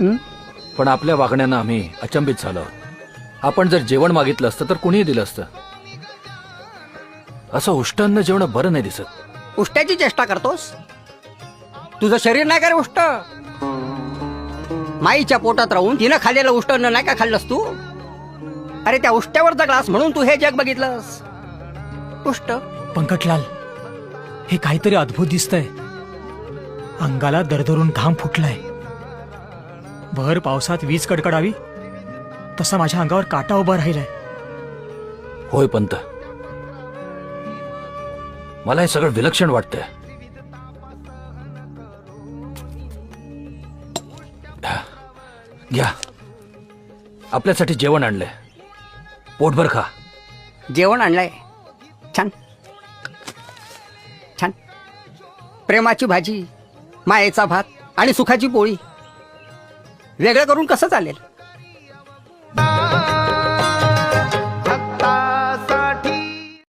पण आपल्या वागण्यानं आम्ही अचंबित झालो. आपण जर जेवण मागितलं असतं तर कुणीही दिलं असतं. असं उष्टान्न जेवण बरं नाही दिसत. उष्ट्याची चेष्टा करतोस? तुझं शरीर नाही का रे उष्ट? माईच्या पोटात राहून तिनं खाल्लेलं उष्टान्न नाही का खाल्लंस तू? अरे त्या उष्ट्यावरचा ग्लास म्हणून तू हे जग बघितलंस. उष्ट पंकटलाल, हे काहीतरी अद्भुत दिसतंय. अंगाला दरदरून घाम फुटलाय. भर पावसात वीज कडकडावी तसा माझ्या अंगावर काटा उभा राहिलाय. होय पंत, मला हे सगळं विलक्षण वाटतंय. घ्या, आपल्यासाठी जेवण आणलंय. पोटभर खा. जेवण आणलंय. छान छान. प्रेमाची भाजी, मायेचा भात आणि सुखाची पोळी. वेगळं करून कसं चालेल?